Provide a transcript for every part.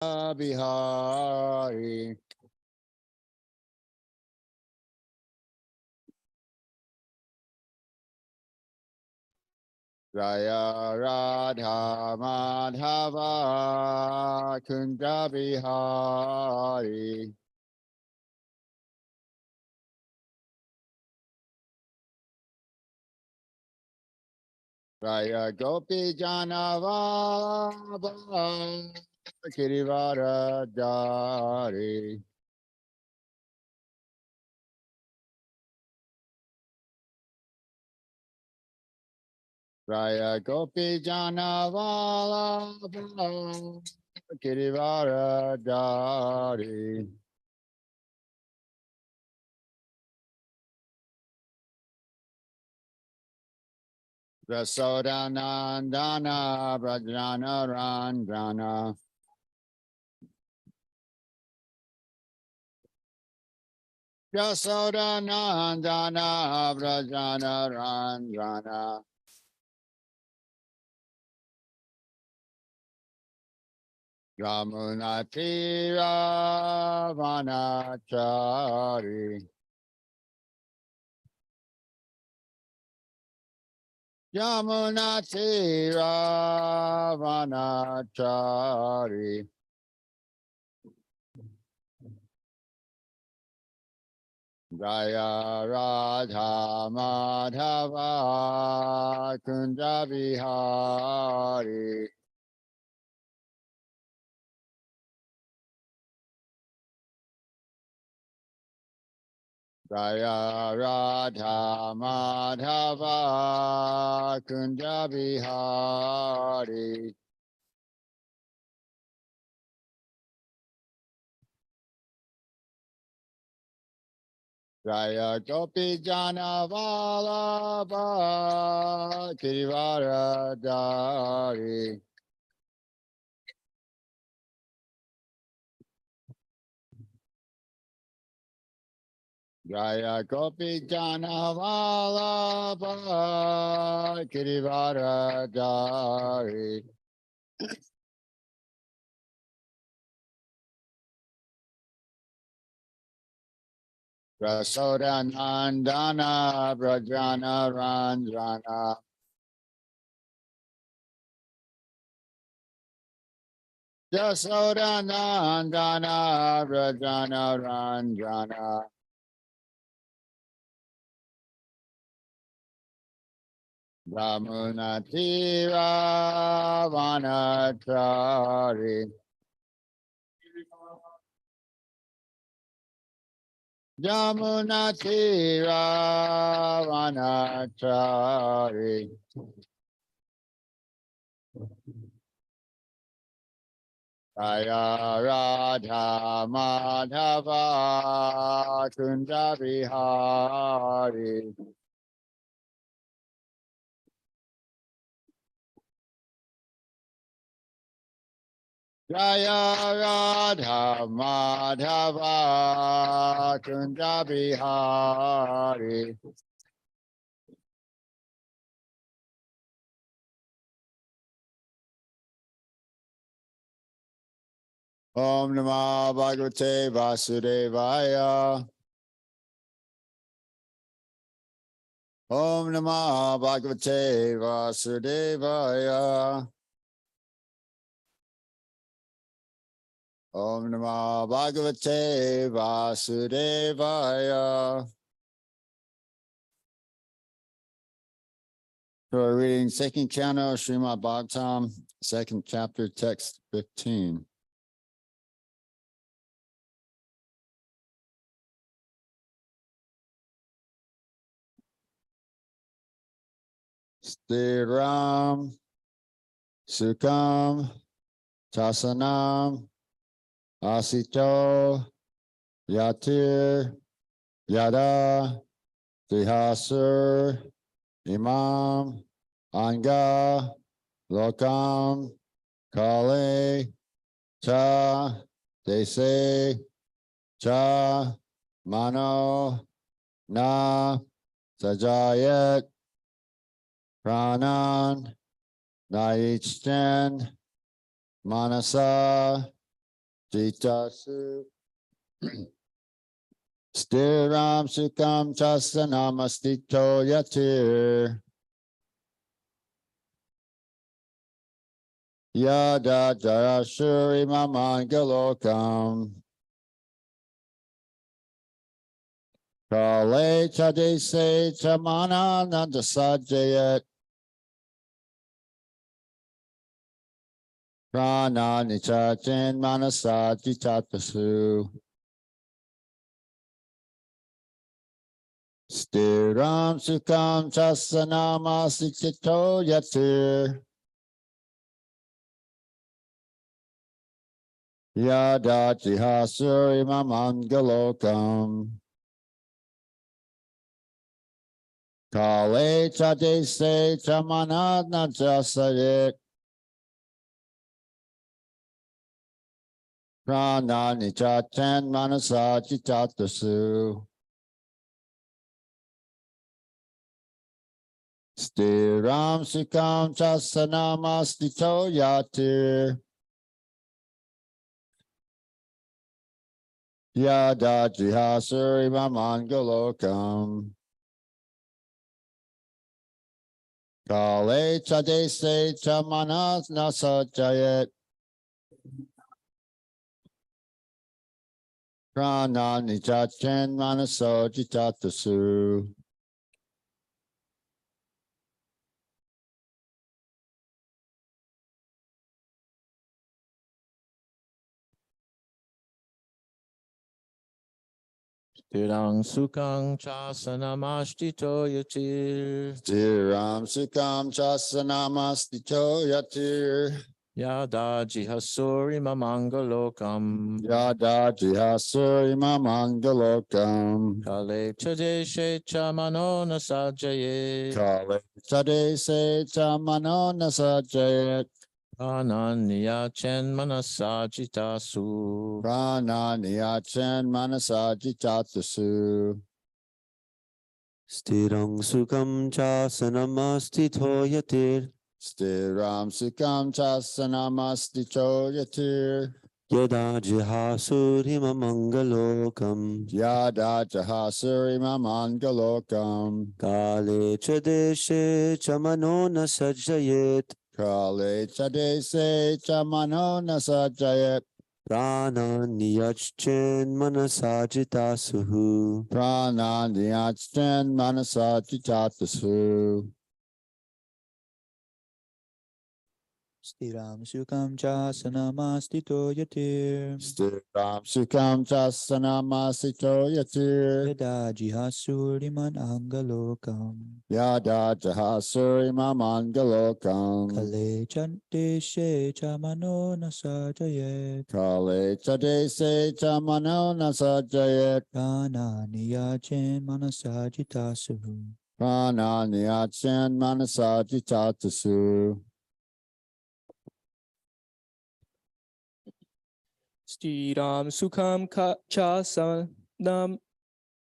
Bihari. Jaya Radha Madhava Kunja Bihari. Jaya Gopi Janava Kirivara Jari. Jaya Gopi Janavala Kirivara Jari. Rasodanandana Brajana Ranjana. Rasodanandana Brajana Ranjana. Yamunatira Vanachari. Yamunatira Vanachari. Jaya Radha Madhava Kunja Bihari. Jaya Radha Madhava Kunja Bihari. Jaya Gopi Jana Vallabha Kirivara Dari. Jaya Gopi Jana Vallabha Kirivara Dari. Rasodanandana Brajana Ranjana. Jasodanandana Brajana Ranjana. Yamunatira Vanachari. Yamunatira Vanachari. Jaya Radha Madhava Kunja Bihari. Jaya Radha Madhava Kunja Bihari. Om Namah Bhagavate Vasudevaya. Om Namah Bhagavate Vasudevaya. Om Namah Bhagavate Vasudevaya. So we're reading second canto, Srimad Bhagavatam, second chapter, text 15. Stiram, Sukham, Tasanam, Asito, Yatir, Yada, Dihasur, Imam, Anga, Lokam, Kale, Cha, Dese, Cha, Mano, Na, Sajayat, Pranan, Naichten, Manasa, Jitasu. Stiram sukam chasanamastito yatir. Yada jarashuri mamangalokam. Kale chadese chamana nandasajayat. Prana nichachen manasati tatasu. Stiram sukam chasanamastito yatir. Yada jihasuri mamangalokam. Kale chadese chamana najasayet. Prana nichachen manasa chitatasu. Stiram sukam chasanamastito yatir. Yada jihasuri mamangalokam. Kale chadese chamana nasajayet. Prana nichachen manaso jitatasu. Tirang sukang chasanamastito yatir. Stiram sukam chasanamastito yatir. Yada jihasuri mamangalokam. Yada jihasuri mamangalokam. Kale chadeshe chamano nasajaye. Kale chadese chamano nasajayet. Ananya chen manasajitasu. Prana niyachen manasa jitatasu. Stirang sukam chasanamastito yatir. Stiram sukam chasanamastito yatir. Yada jihasuri mamangalokam. Yada jahasuri mamangalokam. Kale chadeshe chamano nasajayet. Kale chadese chamano nasajayet. Prana niyachen manasajitasuhu. Prana niyachen manasa jitatasu. Stiram sukam chasanamastito yatir. Stiram sukam chasanamastito yatir. Yada jihasuriman angalokam. Yada jahasuri mamangalokam. Kale chante chamano nasajayet. Kale chadese chamano nasajayet. Prana niyachen manasajitasuhu. Prana niyachen manasa jitatasu. Stiram sukham chasanam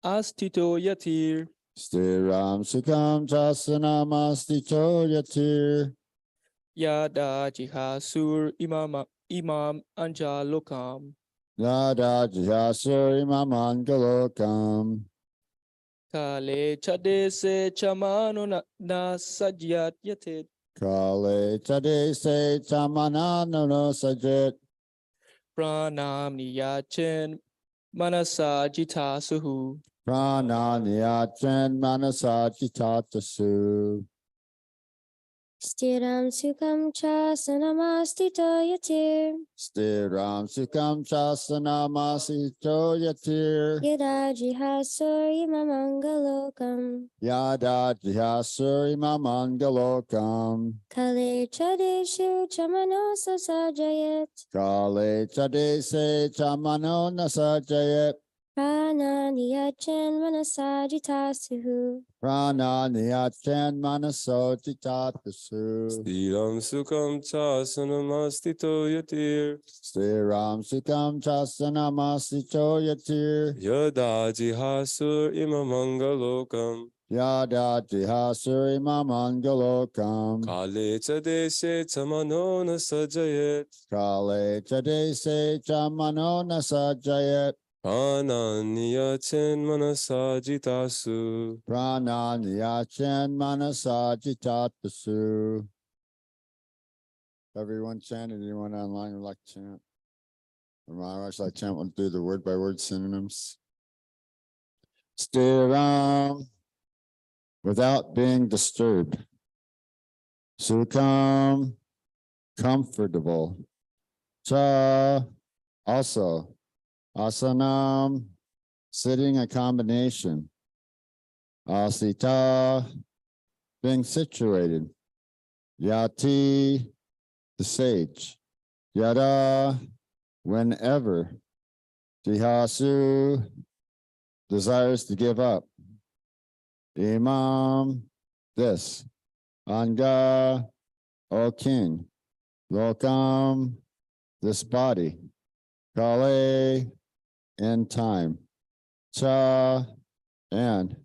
astito yatir. Stiram sukam chasanamastito yatir. Yada jihasur imam anjalokam. Yada jihasuri mamangalokam. Kale chadese chamano na sadyat yatit. Kale chadese chamana no sajit. Pranam niyachen manasajitasuhu. Prana niyachen manasa jitatasu. Stiram sukam chasanamastito yatir. Stiram sukam chasanamastito yatir. Yada jihasuri mamangalokam. Yada jihasuri mamangalokam. Kale chadeshu chamano sasajayat. Kale chadese chamano nasajayet. Prana niyachen manasajitasuhu. Prana niyachen manaso jitatasu. Stiram sukam chasanamastito yatir. Stiram sukam chasanamastito yatir. Yada jihasur imamangalokam. Yada Jihasuri Mamangalokam. Kale cha deshe cha mano na sajayet. Kale Chadese Chamano Nasajayat. Prananiya chen manasajitasu. Pranan Yachen Manasajitatasu. Everyone chanted, anyone online would like to chant? Or I actually chant will do the word by word synonyms. Stiram without being disturbed. Sukham comfortable. Cha also. Asanam sitting a combination. Asita being situated. Yati the sage. Yada whenever. Jihasu desires to give up. Imam this. Anga O king. Lokam this body. Kale in time. Cha and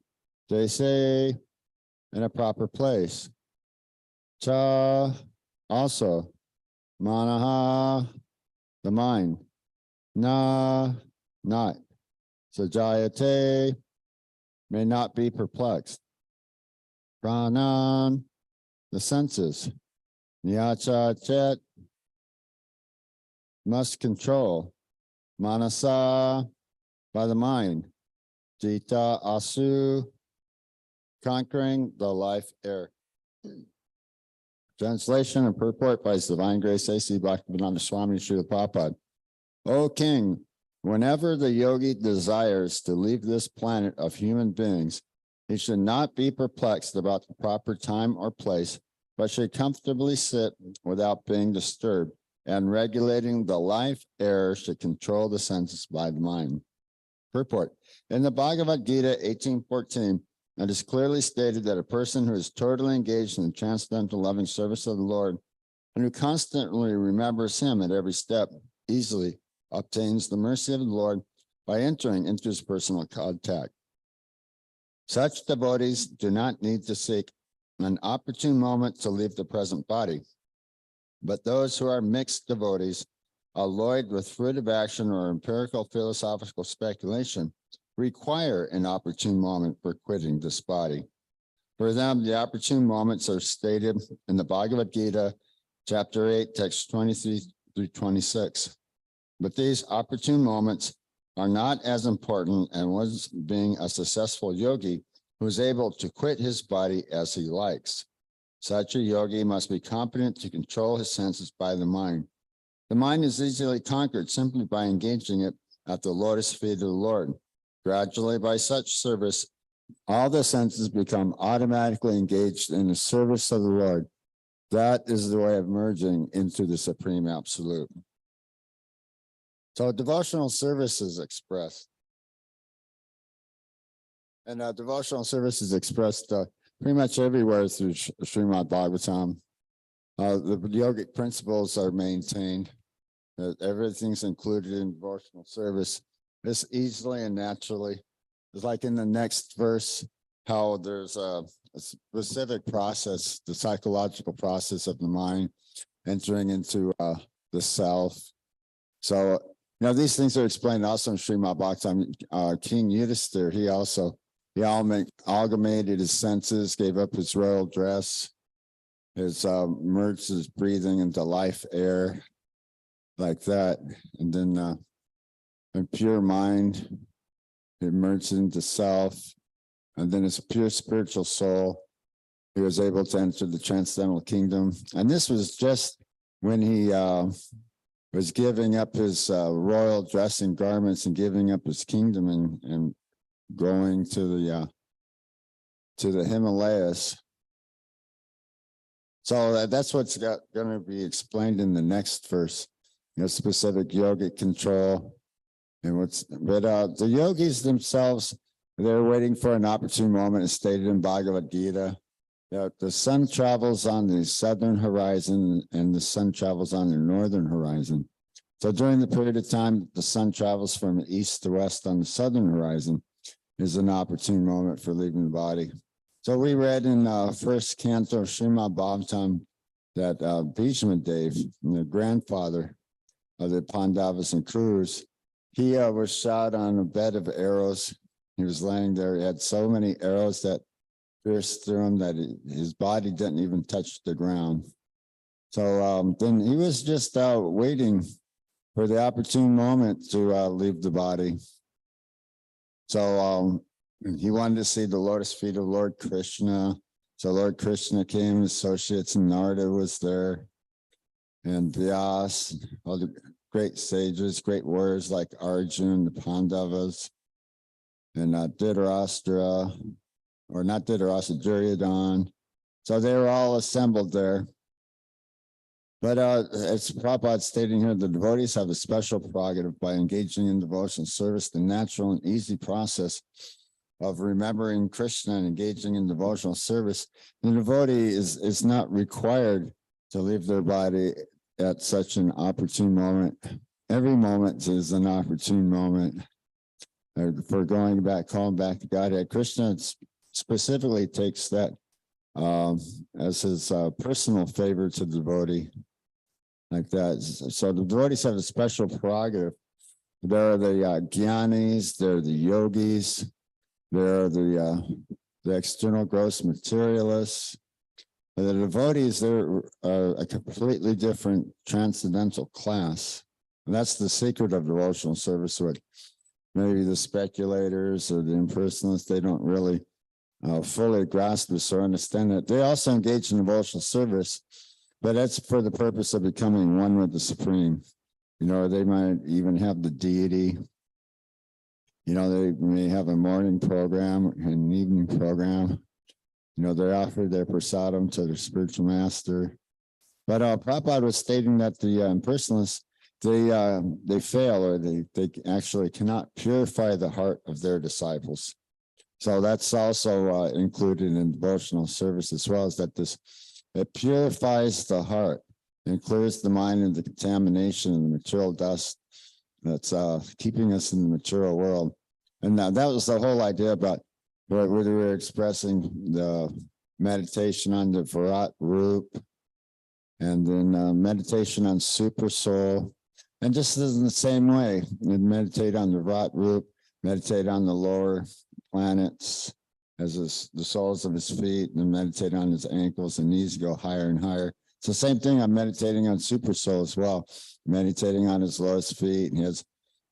they say in a proper place. Cha also. Manaha the mind. Na not. Sajayate may not be perplexed. Pranan the senses. Nyacha chet must control. Manasa by the mind. Jita asu conquering the life air. Translation and purport by His Divine Grace A.C. Bhaktivedanta Swami Srila Prabhupada. O King, whenever the yogi desires to leave this planet of human beings, he should not be perplexed about the proper time or place, but should comfortably sit without being disturbed, and regulating the life air should control the senses by the mind. Purport. In the Bhagavad Gita 18:14, it is clearly stated that a person who is totally engaged in the transcendental loving service of the Lord and who constantly remembers him at every step easily obtains the mercy of the Lord by entering into his personal contact. Such devotees do not need to seek an opportune moment to leave the present body, but those who are mixed devotees, alloyed with fruitive action or empirical philosophical speculation, require an opportune moment for quitting this body. For them, the opportune moments are stated in the Bhagavad Gita, chapter 8, text 23 through 26. But these opportune moments are not as important as was being a successful yogi who is able to quit his body as he likes. Such a yogi must be competent to control his senses by the mind. The mind is easily conquered simply by engaging it at the lotus feet of the Lord. Gradually, by such service, all the senses become automatically engaged in the service of the Lord. That is the way of merging into the Supreme Absolute. So devotional service is expressed. And devotional service is expressed pretty much everywhere through Srimad Bhagavatam. The yogic principles are maintained. Everything's included in devotional service. It's easily and naturally. It's like in the next verse, how there's a specific process, the psychological process of the mind entering into the self. So, these things are explained also in Srimad Bhagavatam. King Yudhisthira, he amalgamated his senses, gave up his royal dress, merged his breathing into life air, like that. And then in pure mind, it merged into self. And then his pure spiritual soul, he was able to enter the transcendental kingdom. And this was just when he was giving up his royal dress and garments and giving up his kingdom and going to the Himalayas. So that's what's going to be explained in the next verse. Specific yogic control and the yogis themselves, they're waiting for an opportune moment. It's stated in Bhagavad Gita. The sun travels on the southern horizon and the sun travels on the northern horizon. So during the period of time the sun travels from east to west on the southern horizon is an opportune moment for leaving the body. So we read in first canto of Srimad Bhagavatam that Bhishma Dev, the grandfather of the Pandavas and Kurus, he was shot on a bed of arrows. He was laying there. He had so many arrows that pierced through him that his body didn't even touch the ground. So then he was just waiting for the opportune moment to leave the body. So he wanted to see the lotus feet of Lord Krishna. So Lord Krishna came, his associates, and Narada was there, and Vyas, all the great sages, great warriors like Arjun, the Pandavas, and Dhritarashtra, or not Dhritarashtra, Duryodhana. So they were all assembled there. But as Prabhupada stating here, the devotees have a special prerogative by engaging in devotional service, the natural and easy process of remembering Krishna and engaging in devotional service. The devotee is not required to leave their body at such an opportune moment. Every moment is an opportune moment for going back, calling back to Godhead. Krishna specifically takes that as his personal favor to the devotee, like that. So the devotees have a special prerogative. There are the jnanis, there are the yogis, there are the external gross materialists. The devotees, they're a completely different transcendental class. And that's the secret of devotional service. What maybe the speculators or the impersonalists, they don't really fully grasp this or understand it. They also engage in devotional service, but that's for the purpose of becoming one with the Supreme. You know, they might even have the deity. You know, they may have a morning program and an evening program. You know, they offer their prasadam to their spiritual master. But Prabhupada was stating that the impersonalists, they fail, or they actually cannot purify the heart of their disciples. So that's also included in devotional service as well, is that it purifies the heart and clears the mind of the contamination and the material dust that's keeping us in the material world. And that was the whole idea about what we were expressing, the meditation on the Virat Roop, and then meditation on Super Soul. And just in the same way, you meditate on the Virat Roop, meditate on the lower planets as the soles of his feet, and then meditate on his ankles and knees, go higher and higher. It's the same thing. I'm meditating on Super Soul as well, meditating on his lotus feet. And he has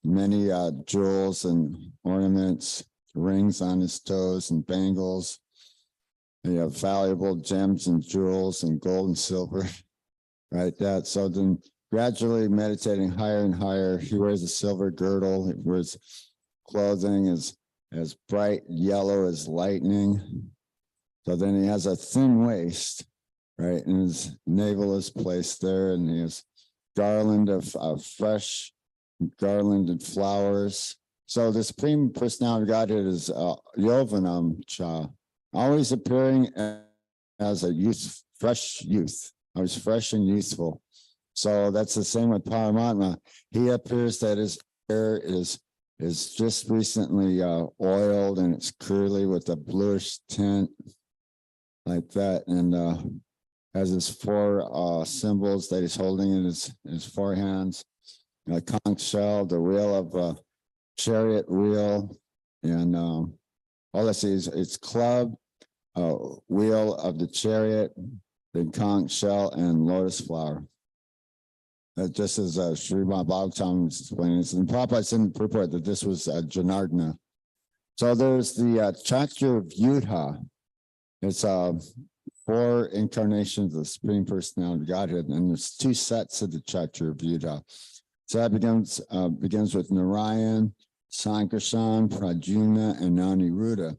many jewels and ornaments, rings on his toes and bangles. You have valuable gems and jewels and gold and silver, right? That. So then gradually meditating higher and higher. He wears a silver girdle. He wears clothing as bright yellow as lightning. So then he has a thin waist, right? And his navel is placed there, and he has garland of fresh garlanded flowers. So the Supreme Personality of Godhead is Yovanam Cha, always appearing as a youth, fresh youth, always fresh and youthful. So that's the same with Paramatma. He appears that his hair is just recently oiled, and it's curly with a bluish tint, like that, and has his four symbols that he's holding in his four hands. A conch shell, the wheel of chariot wheel, and all I see is it's club, wheel of the chariot, the conch shell, and lotus flower. That just as Srimad Bhagavatam is explaining this, and Prabhupada said in the purport that this was Janardana. So there's the Chakra of Yudha. It's 4 incarnations of the Supreme Personality of Godhead, and there's 2 sets of the Chakra of Yudha. So that begins with Narayan, Sankarshan, Pradyumna, and Aniruddha.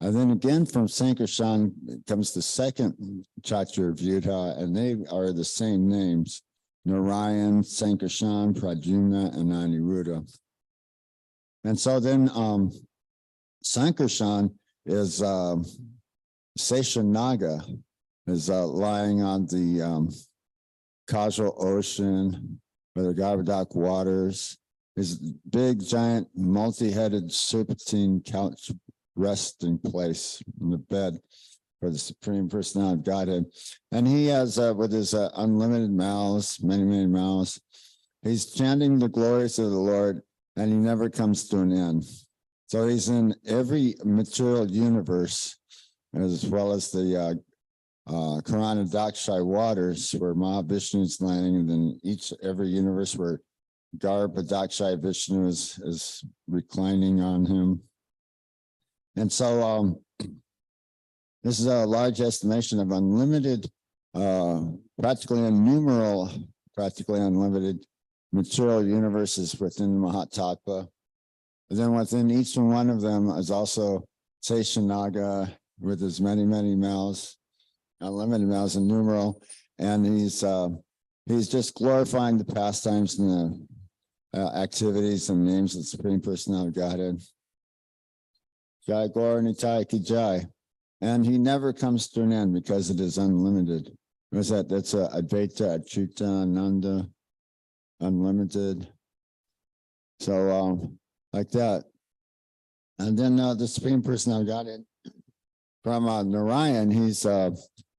And then again from Sankarshan comes the second Chakra of Yudha, and they are the same names: Narayan, Sankarshan, Pradyumna, and Aniruddha. And so then Sankarshan is Seshanaga, is lying on the causal ocean, or the Govardhak waters. His big, giant, multi-headed serpentine couch resting place in the bed for the Supreme Personality of Godhead. And he has, with his unlimited mouths, many, many mouths, he's chanting the glories of the Lord, and he never comes to an end. So he's in every material universe, as well as the Karana Dakshai waters where Mahavishnu is landing, and then every universe where Garbha Dakshai Vishnu is reclining on him. And so this is a large estimation of unlimited, practically unlimited material universes within the Mahatattva. And then within each one of them is also Seshanaga with his many, many mouths, unlimited mouths and numeral. And he's just glorifying the pastimes and the activities and names of the Supreme Personality of Godhead. Jai Gaur Nitai Ki Jai. And he never comes to an end because it is unlimited. What's that? That's Advaita, Achyuta, Ananda, unlimited. So like that. And then the Supreme Personality of Godhead from Narayan, he's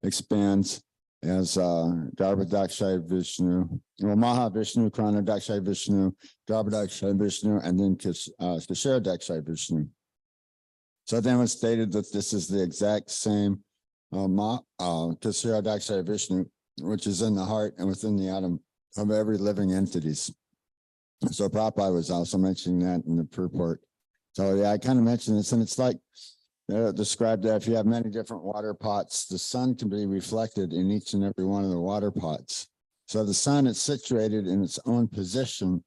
expands as Garbha Dakshai Vishnu, well, Mahavishnu, Krana Dakshai Vishnu, Garbha Dakshai Vishnu, and then Kishara Dakshai Vishnu. So then it's stated that this is the exact same Kishara Dakshai Vishnu, which is in the heart and within the atom of every living entities. So Prabhupada was also mentioning that in the purport. So yeah, I kind of mentioned this, and it's like described that if you have many different water pots, the sun can be reflected in each and every one of the water pots. So the sun is situated in its own position,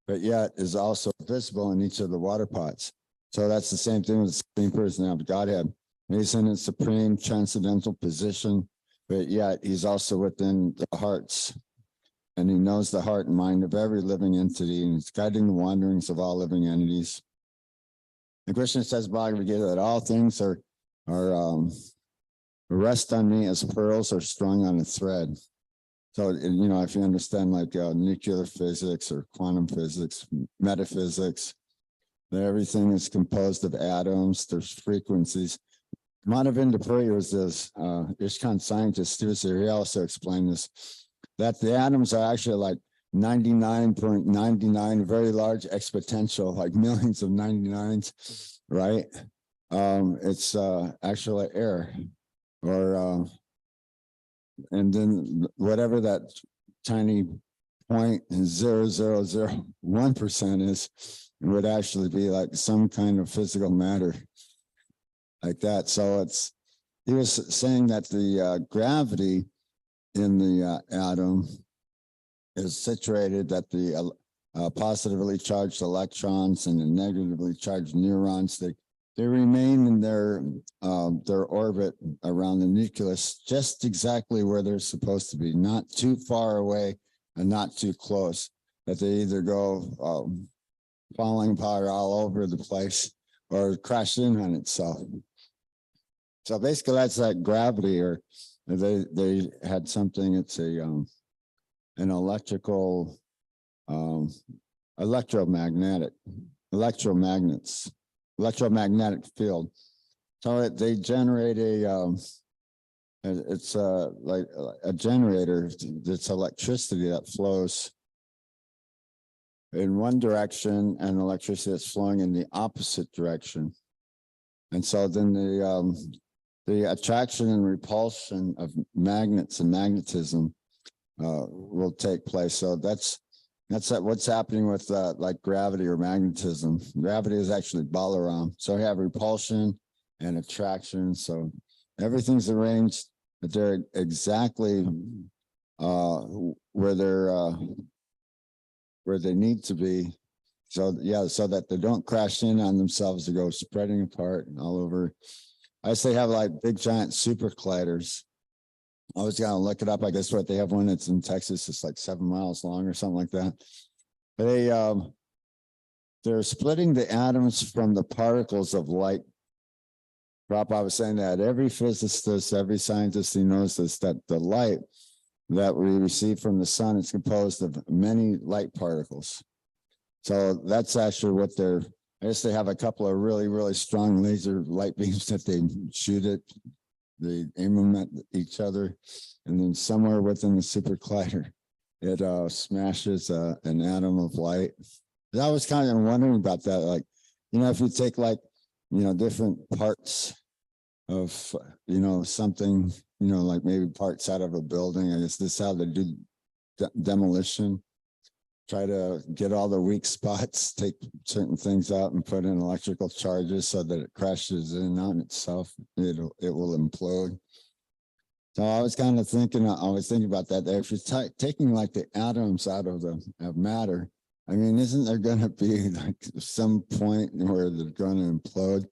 but yet is also visible in each of the water pots. So that's the same thing with the Supreme Personality of Godhead. He's in a supreme transcendental position, but yet he's also within the hearts. And he knows the heart and mind of every living entity, and he's guiding the wanderings of all living entities. And Krishna says, Bhagavad Gita, that all things are rest on me as pearls are strung on a thread. So, you know, if you understand like nuclear physics or quantum physics, metaphysics, that everything is composed of atoms, there's frequencies. Madhavinda Puri was this ISKCON scientist, he also explained this, that the atoms are actually like 99.99, very large exponential, like millions of 99s, right? It's actually air, or and then whatever that tiny 0.0001% is, it would actually be like some kind of physical matter like that. So he was saying that the gravity in the atom is situated that the positively charged electrons and the negatively charged neurons, they remain in their orbit around the nucleus, just exactly where they're supposed to be, not too far away and not too close, that they either go falling apart all over the place or crash in on itself. So basically that's that gravity, or they had something, it's an electrical electromagnetic field. So they generate it's like a generator. It's electricity that flows in one direction and electricity that's flowing in the opposite direction. And so then the attraction and repulsion of magnets and magnetism will take place. So that's what's happening with like gravity or magnetism. Gravity is actually Balaram. So we have repulsion and attraction. So everything's arranged that they're exactly where they need to be. So yeah, so that they don't crash in on themselves to go spreading apart and all over. I say have like big giant super colliders. I was gonna look it up. I guess what they have one that's in Texas. It's like 7 miles long or something like that. They're splitting the atoms from the particles of light. Prabhupada was saying that every physicist, every scientist, he knows this, that the light that we receive from the sun is composed of many light particles. So that's actually what they're I guess they have a couple of really, really strong laser light beams that they shoot at. They aim them at each other, and then somewhere within the super collider, it smashes an atom of light. And I was kind of wondering about that, like, if you take like, different parts of, something, like maybe parts out of a building, I guess this is how they do demolition. Try to get all the weak spots, take certain things out and put in electrical charges so that it crashes in on itself. It will implode. So I was kind of thinking, about that. If you're taking like the atoms out of of matter, I mean, isn't there going to be like some point where they're going to implode?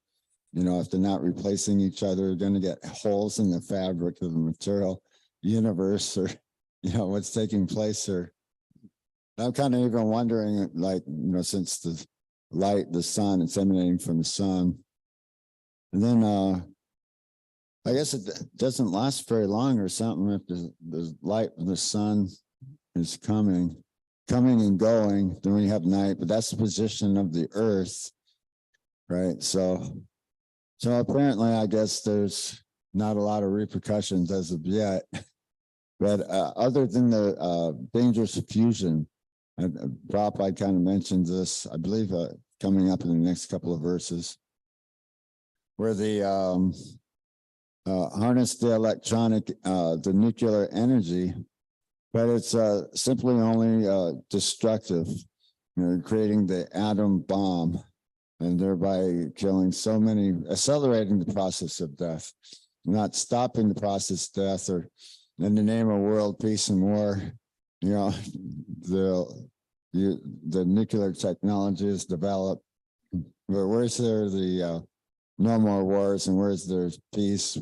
If they're not replacing each other, they're going to get holes in the fabric of the material universe, or, what's taking place. Or I'm kind of even wondering, like, since the light, the sun, it's emanating from the sun. And then I guess it doesn't last very long or something if the light of the sun is coming and going, then we have night, but that's the position of the earth, right? So apparently, I guess there's not a lot of repercussions as of yet, but other than the dangerous fusion, Prabhupada kind of mentions this, I believe, coming up in the next couple of verses, where the harness the electronic, the nuclear energy, but it's simply only destructive, creating the atom bomb, and thereby killing so many, accelerating the process of death, not stopping the process of death, or in the name of world peace and war, the nuclear technology is developed, but where's there the no more wars, and where's there's peace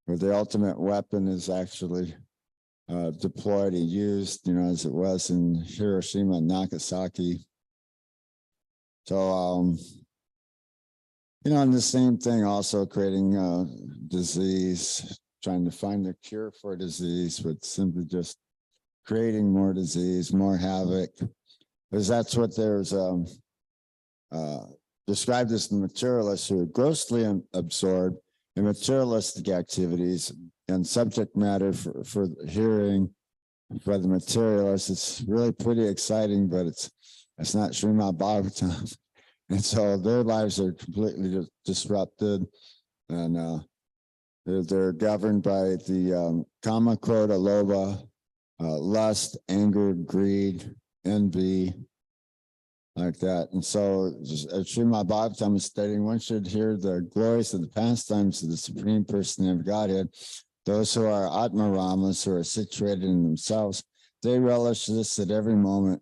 where the ultimate weapon is actually deployed and used, as it was in Hiroshima and Nagasaki. So, and the same thing also creating disease, trying to find a cure for disease, but simply just creating more disease, more havoc, because that's what there's described as the materialists who are grossly absorbed in materialistic activities and subject matter for hearing for the materialists. It's really pretty exciting, but it's not Srimad Bhagavatam. And so their lives are completely disrupted, and they're governed by the kama, krodha, lobha, lust, anger, greed, envy, like that. And so Srimad Bhagavatam is stating one should hear the glories of the pastimes of the Supreme Person of Godhead. Those who are Atma-Ramas, who are situated in themselves, they relish this at every moment.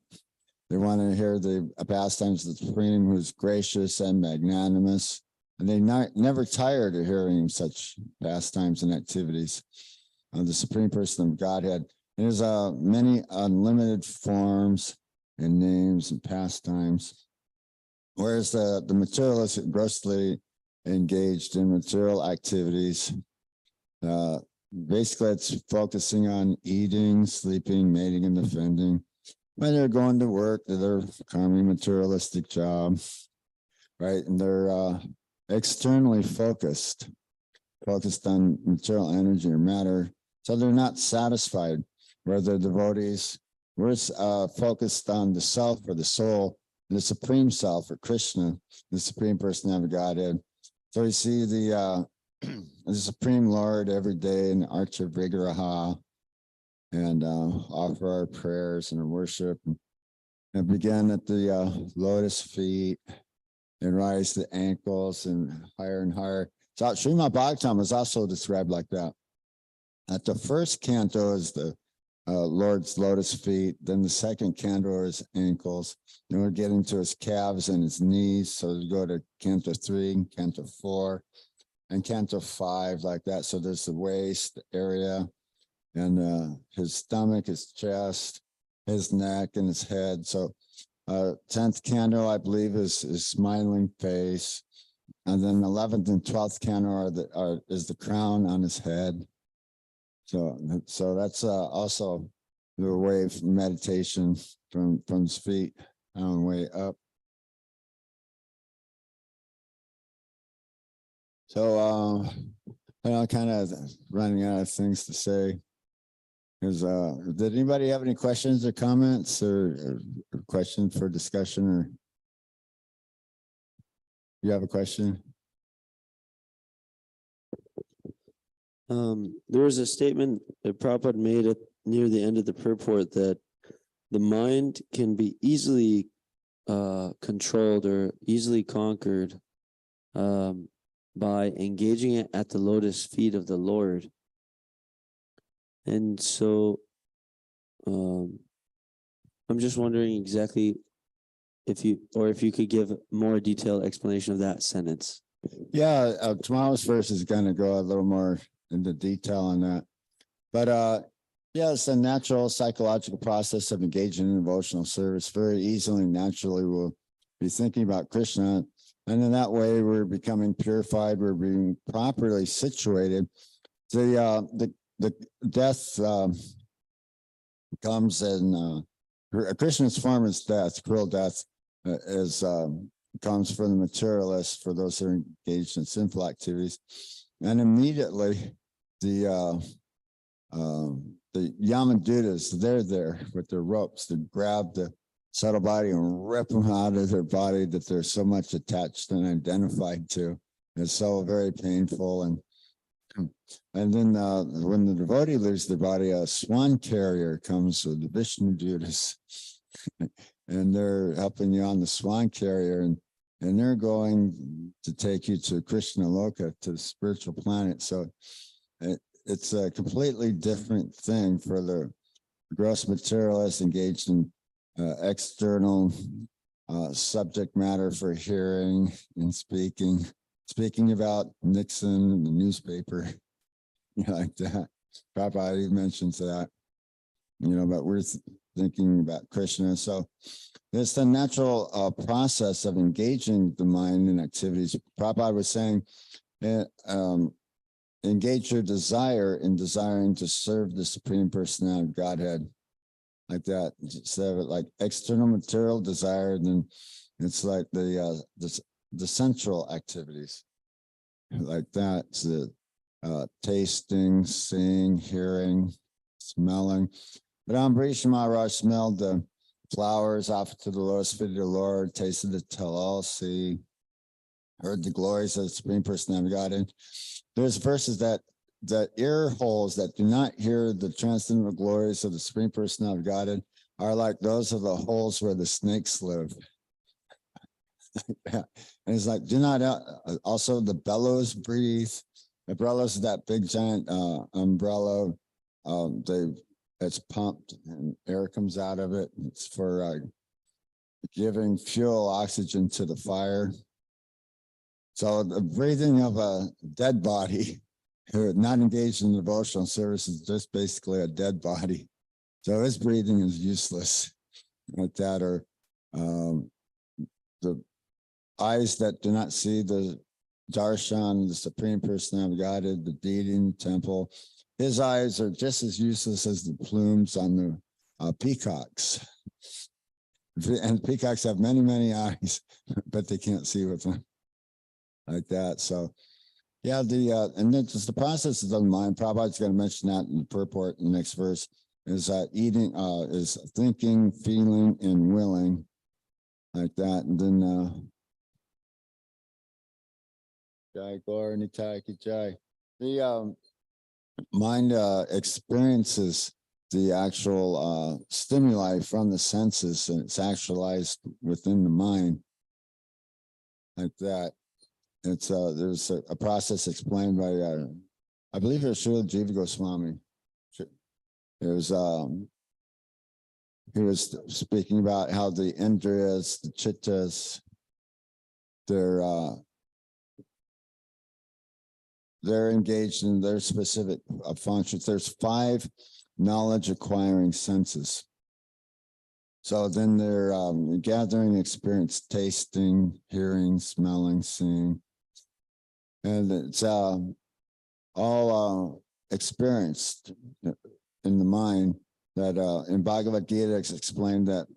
They want to hear the pastimes of the Supreme, who is gracious and magnanimous, and they never tired of hearing such pastimes and activities of the Supreme Person of Godhead. There's many unlimited forms and names and pastimes, whereas the materialists are grossly engaged in material activities. Basically, it's focusing on eating, sleeping, mating, and defending. When they're going to work, they're karmic materialistic job, right? And they're externally focused on material energy or matter. So they're not satisfied. Where the devotees, we're focused on the self or the soul, the Supreme Self or Krishna, the Supreme Person of Godhead. So you see the Supreme Lord every day in the Arch of Vigraha, and offer our prayers and our worship, and begin at the lotus feet and rise the ankles and higher. So Srimad Bhagavatam is also described like that. At the first canto is the Lord's lotus feet, then the second canto is ankles, then we're getting to his calves and his knees. So we go to canto 3, canto 4, and canto 5, like that. So there's the waist area, and his stomach, his chest, his neck, and his head. So 10th canto, I believe, is smiling face. And then 11th and 12th canto is the crown on his head. So that's also the way of meditation from his feet on the way up. So, I'm kind of running out of things to say. Did anybody have any questions or comments or questions for discussion, or you have a question? There was a statement that Prabhupada made at near the end of the purport that the mind can be easily controlled or easily conquered by engaging it at the lotus feet of the Lord. And so I'm just wondering exactly if you could give more detailed explanation of that sentence. Yeah, tomorrow's verse is going to go a little more into detail on that. But yeah, it's a natural psychological process of engaging in devotional service. Very easily, naturally, we'll be thinking about Krishna. And in that way, we're becoming purified. We're being properly situated. The death comes in Krishna's form is death. Cruel death comes from the materialists, for those who are engaged in sinful activities. And immediately the Yamadutas, they're there with their ropes to grab the subtle body and rip them out of their body that they're so much attached and identified to. It's so very painful. And then when the devotee leaves the body, a swan carrier comes with the Vishnu Dutas, and they're helping you on the swan carrier, and they're going to take you to Krishna Loka, to the spiritual planet. So it's a completely different thing for the gross materialists engaged in external subject matter for hearing and speaking about Nixon in the newspaper, like that. Prabhupada mentions that, but we're thinking about Krishna. So it's the natural process of engaging the mind in activities. Prabhupada was saying, engage your desire in desiring to serve the Supreme Personality of Godhead, like that. Instead of like external material desire, then it's like the sensual activities, like that. It's the tasting, seeing, hearing, smelling. But Ambrish Maharaj smelled the flowers offered to the lotus feet of the Lord, tasted the Talal, heard the glories of the Supreme Personality of Godhead. There's verses that ear holes that do not hear the transcendental glories of the Supreme Personality of Godhead are like those of the holes where the snakes live. And it's like, do not, also the bellows breathe. The bellows is that big giant umbrella. It's pumped and air comes out of it. It's for giving fuel, oxygen to the fire. So the breathing of a dead body, who are not engaged in devotional service, is just basically a dead body. So his breathing is useless, like that. Or the eyes that do not see the darshan, the Supreme Personality of Godhead, the deity in the temple, his eyes are just as useless as the plumes on the peacocks. And peacocks have many, many eyes, but they can't see with them, like that. So yeah, and then just the processes of the mind. Prabhupada's going to mention that in the purport in the next verse, is is thinking, feeling, and willing, like that. And then Jai Gaur Nitai Ki Jai. The mind experiences the actual stimuli from the senses, and it's actualized within the mind, like that. It's there's a process explained by I believe it was Srila Jiva Goswami. It was he was speaking about how the indriyas, the chittas, they're engaged in their specific functions. There's 5 knowledge acquiring senses. So then they're gathering experience, tasting, hearing, smelling, seeing. And it's all experienced in the mind. That in Bhagavad Gita, it's explained that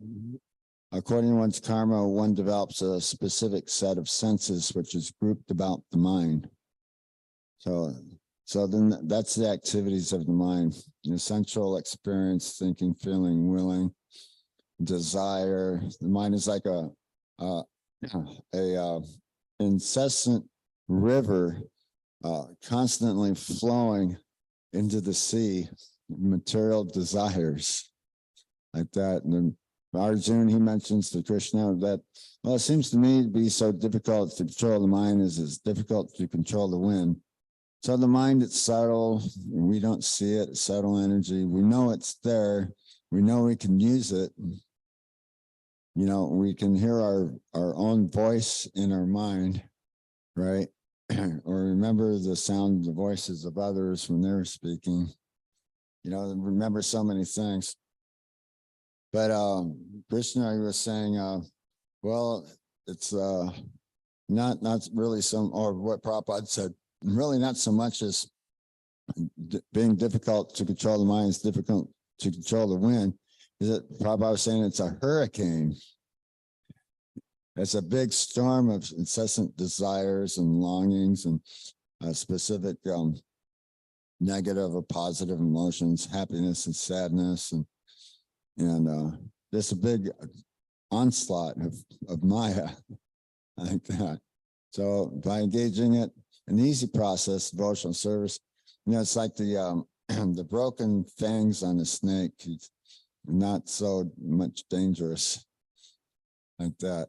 according to one's karma, one develops a specific set of senses which is grouped about the mind. So then that's the activities of the mind: essential experience, thinking, feeling, willing, desire. The mind is like a incessant river, constantly flowing into the sea, material desires like that. And then Arjuna, he mentions to Krishna that, well, it seems to me to be so difficult to control the mind as it's difficult to control the wind. So the mind, it's subtle. We don't see it. It's subtle energy. We know it's there. We know we can use it. We can hear our own voice in our mind, right? Or remember the sound, the voices of others when they're speaking. Remember so many things. But Krishna was saying, well, it's not really or what Prabhupada said, really not so much as being difficult to control the mind, it's difficult to control the wind. Is it Prabhupada was saying it's a hurricane. It's a big storm of incessant desires and longings and specific negative or positive emotions, happiness and sadness, and there's a big onslaught of Maya like that. So by engaging it, an easy process, devotional service, it's like the the broken fangs on a snake. It's not so much dangerous like that.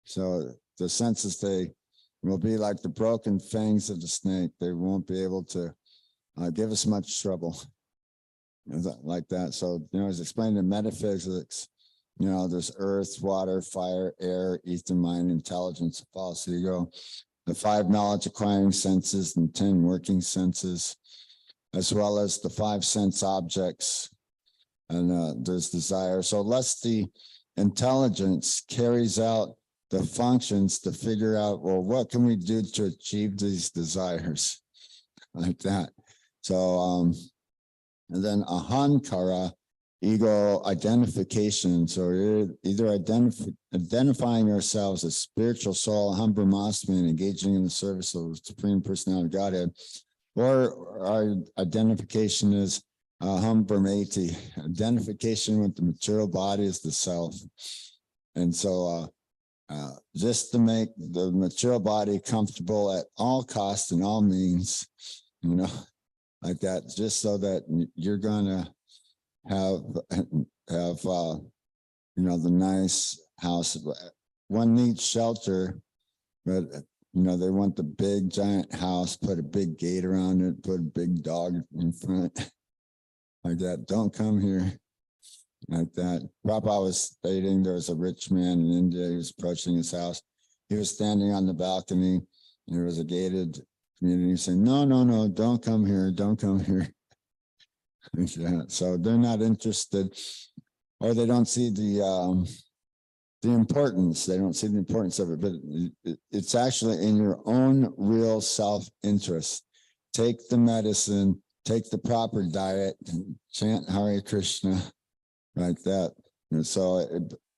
So the senses, they will be like the broken fangs of the snake. They won't be able to give us much trouble like that. So, as explained in metaphysics, there's earth, water, fire, air, ether, mind, intelligence, false ego, the 5 knowledge acquiring senses and 10 working senses, as well as the 5 sense objects. And there's desire. So unless the intelligence carries out the functions to figure out, well, what can we do to achieve these desires like that? So, and then ahankara, ego identification. So you're either identifying ourselves as spiritual soul, aham brahmasmi, and engaging in the service of the Supreme Personality of Godhead, or our identification is aham brahmeti, identification with the material body as the self. And so just to make the material body comfortable at all costs and all means, like that, just so that you're gonna have the nice house. One needs shelter, but they want the big giant house, put a big gate around it, put a big dog in front like that. Don't come here like that. Prabhupada was stating there was a rich man in India. He was approaching his house. He was standing on the balcony. There was a gated community saying, no, don't come here. Don't come here. Yeah, so they're not interested, or they don't see the importance. They don't see the importance of it, but it's actually in your own real self-interest. Take the medicine, take the proper diet, chant Hare Krishna like that. And so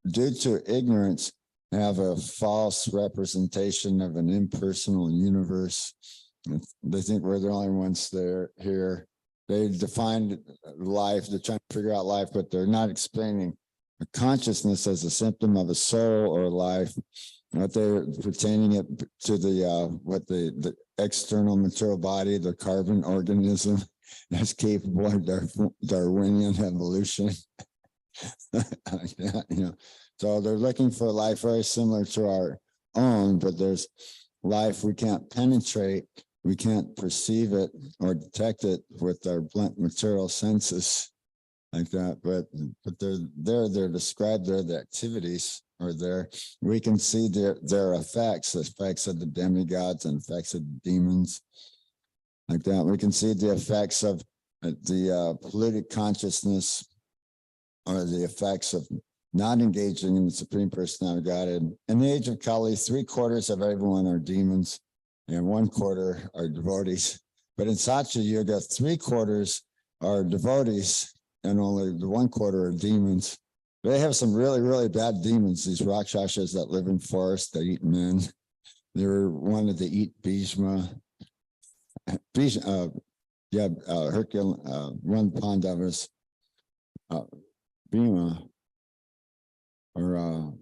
due to ignorance, have a false representation of an impersonal universe. They think we're the only ones here. They defined life, they're trying to figure out life, but they're not explaining consciousness as a symptom of a soul or life. What they're pertaining it to the external material body, the carbon organism that's capable of Darwinian evolution. So they're looking for a life very similar to our own, but there's life we can't penetrate. We can't perceive it or detect it with our blunt material senses like that, but they're described there, the activities are there. We can see their effects, the effects of the demigods and effects of the demons like that. We can see the effects of the polluted consciousness, or the effects of not engaging in the Supreme Personality of Godhead. In the age of Kali, 3/4 of everyone are demons, and 1/4 are devotees. But in Satya Yuga, 3/4 are devotees, and only the 1/4 are demons. They have some really, really bad demons, these Rakshasas that live in forests, that eat men. They were wanted to eat Bhishma. Hercule, one Pandavas, Bhima, or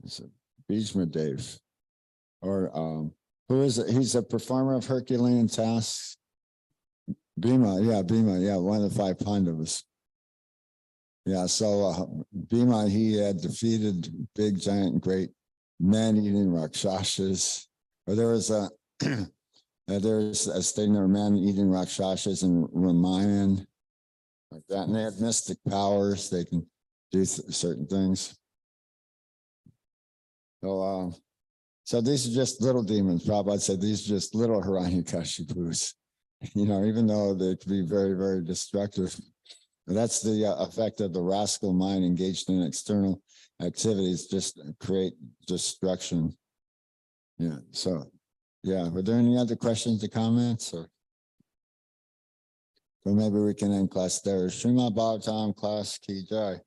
it's a Bhishma Dev, or who is it? He's a performer of Herculean tasks. Bhima, one of the five Pandavas. Yeah, so Bhima, he had defeated big, giant, great man-eating Rakshasas. Or there was a there's a thing, there were man-eating Rakshasas in Ramayana, like that, and they had mystic powers. They can do certain things. So these are just little demons. Prabhupada said these are just little Hiranyakashipus. Even though they could be very, very destructive. That's the effect of the rascal mind engaged in external activities, just create destruction. Yeah. So, yeah. Were there any other questions or comments? Or maybe we can end class there. Srimad Bhagavatam class, Ki Jai.